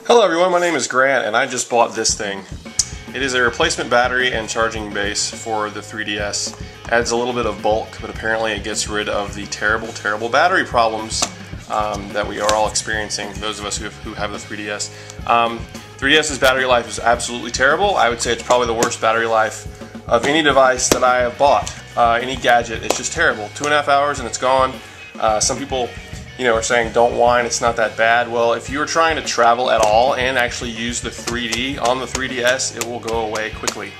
Hello everyone, my name is Grant and I just bought this thing. It is a replacement battery and charging base for the 3DS. Adds a little bit of bulk, but apparently it gets rid of the terrible battery problems that we are all experiencing, those of us who have the 3DS. 3DS's battery life is absolutely terrible. I would say it's probably the worst battery life of any device that I have bought. Any gadget, it's just terrible. 2.5 hours and it's gone. Some people are saying don't whine, it's not that bad. Well, if you are trying to travel at all and actually use the 3D on the 3DS, it will go away quickly.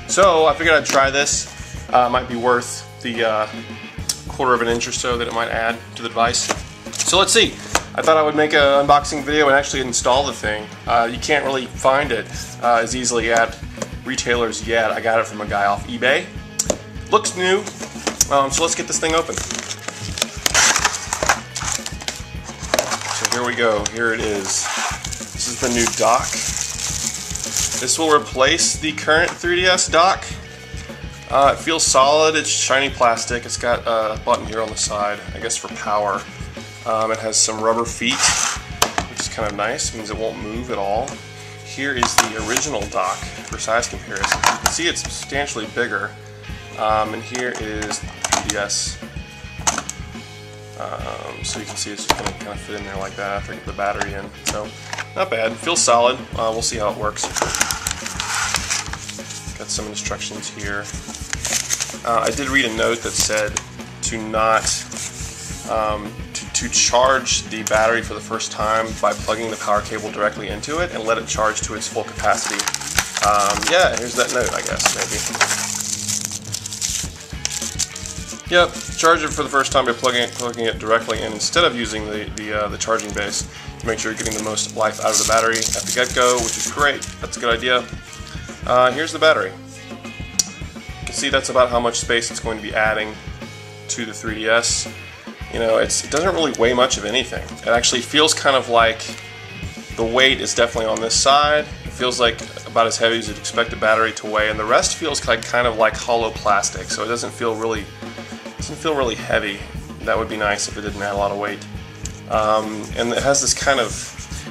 So I figured I'd try this. It might be worth the 1/4 of an inch or so that it might add to the device. So let's see. I thought I would make an unboxing video and actually install the thing. You can't really find it as easily at retailers yet. I got it from a guy off eBay. Looks new, so let's get this thing open. Here we go, here it is. This is the new dock. This will replace the current 3DS dock. It feels solid, it's shiny plastic. It's got a button here on the side, I guess for power. It has some rubber feet, which is kind of nice, it means it won't move at all. Here is the original dock for size comparison. You can see it's substantially bigger. And here is the 3DS. So you can see it's just going to kind of fit in there like that after I get the battery in. So, not bad. Feels solid. We'll see how it works. Got some instructions here. I did read a note that said to not to charge the battery for the first time by plugging the power cable directly into it and let it charge to its full capacity. Yeah, here's that note, I guess, maybe. Yep, charge it for the first time by plugging it directly in instead of using the charging base to make sure you're getting the most life out of the battery at the get-go, which is great. That's a good idea. Here's the battery. You can see that's about how much space it's going to be adding to the 3DS. It doesn't really weigh much of anything. It actually feels kind of like the weight is definitely on this side. It feels like about as heavy as you'd expect a battery to weigh, and the rest feels kind of like hollow plastic, so it doesn't feel really heavy. That would be nice if it didn't add a lot of weight. And it has this kind of,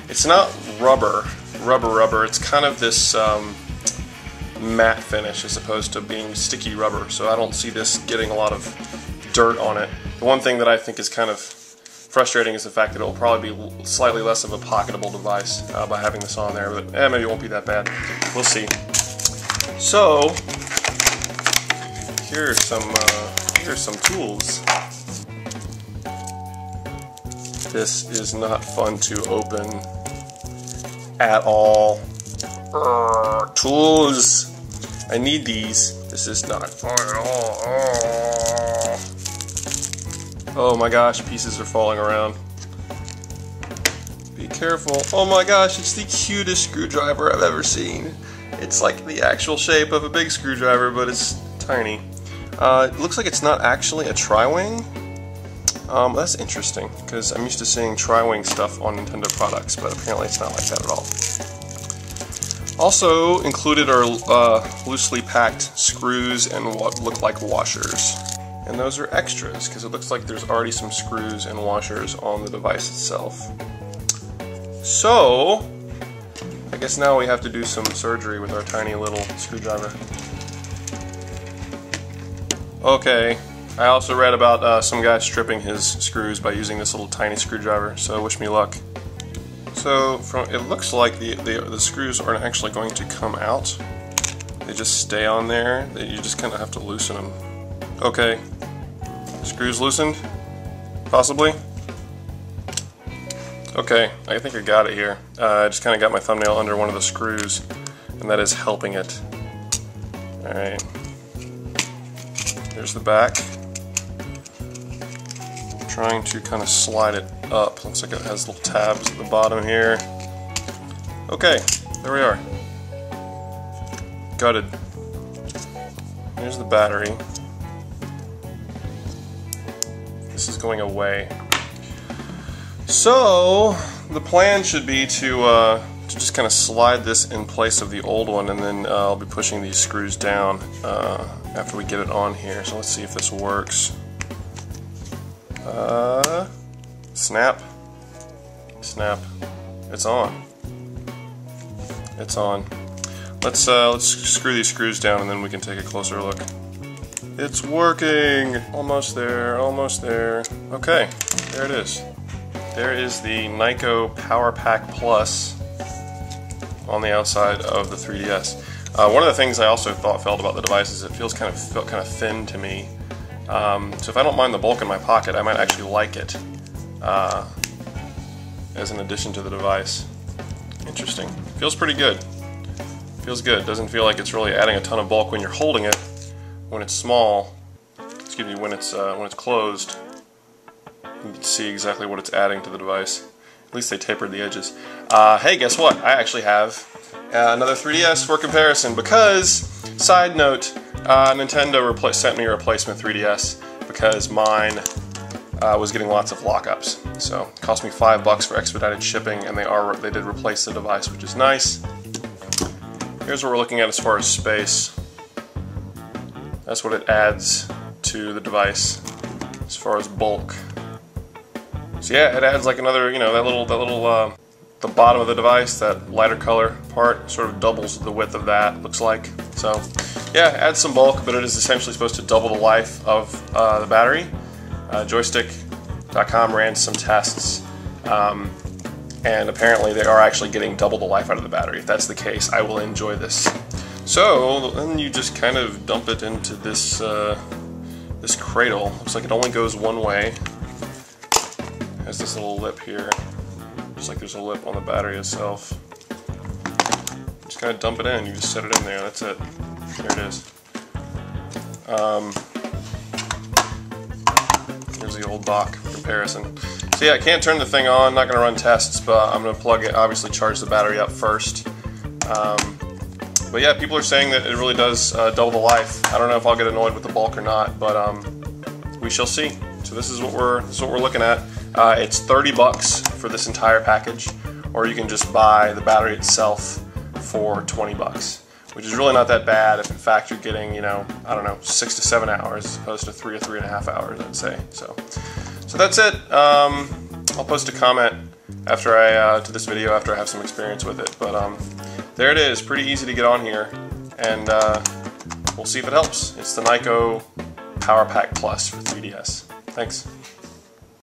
it's not rubber, it's kind of this matte finish as opposed to being sticky rubber, so I don't see this getting a lot of dirt on it. The one thing that I think is kind of frustrating is the fact that it will probably be slightly less of a pocketable device by having this on there, but maybe it won't be that bad. We'll see. So, here's some tools. This is not fun to open at all. Tools! I need these. This is not fun at all. Oh my gosh, pieces are falling around. Be careful. Oh my gosh, it's the cutest screwdriver I've ever seen. It's like the actual shape of a big screwdriver, but it's tiny. It looks like it's not actually a tri-wing. That's interesting, because I'm used to seeing tri-wing stuff on Nintendo products, but apparently it's not like that at all. Also included are loosely packed screws and what look like washers. And those are extras, because it looks like there's already some screws and washers on the device itself. So, I guess now we have to do some surgery with our tiny little screwdriver. Okay, I also read about some guy stripping his screws by using this little tiny screwdriver, so wish me luck. So, it looks like the screws aren't actually going to come out. They just stay on there. You just kind of have to loosen them. Okay, screws loosened? Possibly? Okay, I think I got it here. I just kind of got my thumbnail under one of the screws, and that is helping it. Alright. There's the back. I'm trying to kind of slide it up. Looks like it has little tabs at the bottom here. Okay, there we are. Gutted. Here's the battery. This is going away. So the plan should be to just kind of slide this in place of the old one, and then I'll be pushing these screws down after we get it on here. So let's see if this works. Snap. Snap. It's on. it's on. Let's screw these screws down and then we can take a closer look. It's working! Almost there, almost there. Okay, there it is. There is the Nyko Power Pack Plus on the outside of the 3DS. One of the things I also felt about the device is it felt kind of thin to me. So if I don't mind the bulk in my pocket, I might actually like it as an addition to the device. Interesting. Feels pretty good. Feels good. Doesn't feel like it's really adding a ton of bulk when you're holding it. When it's small, excuse me, when it's closed, you can see exactly what it's adding to the device. At least they tapered the edges. Hey, guess what? I actually have another 3DS for comparison because, side note, Nintendo sent me a replacement 3DS because mine was getting lots of lockups. So it cost me $5 for expedited shipping, and they did replace the device, which is nice. Here's what we're looking at as far as space. That's what it adds to the device as far as bulk. So yeah, it adds like another, the bottom of the device, that lighter color part, sort of doubles the width of that, looks like. So yeah, it adds some bulk, but it is essentially supposed to double the life of the battery. Joystiq.com ran some tests, and apparently they are actually getting double the life out of the battery. If that's the case, I will enjoy this. So then you just kind of dump it into this this cradle. Looks like it only goes one way. It has this little lip here, just like there's a lip on the battery itself. Just kind of dump it in. You just set it in there. That's it. There it is. Here's the old dock comparison. So yeah, I can't turn the thing on. Not going to run tests, but I'm going to plug it. Obviously, charge the battery up first. But yeah, people are saying that it really does double the life. I don't know if I'll get annoyed with the bulk or not, but we shall see. So this is what we're looking at. It's $30 for this entire package, or you can just buy the battery itself for $20, which is really not that bad if in fact you're getting, I don't know, 6 to 7 hours as opposed to 3 or 3.5 hours, I'd say. So that's it. I'll post a comment after to this video after I have some experience with it. But there it is, pretty easy to get on here, and we'll see if it helps. It's the Nyko Power Pack Plus for 3DS. Thanks.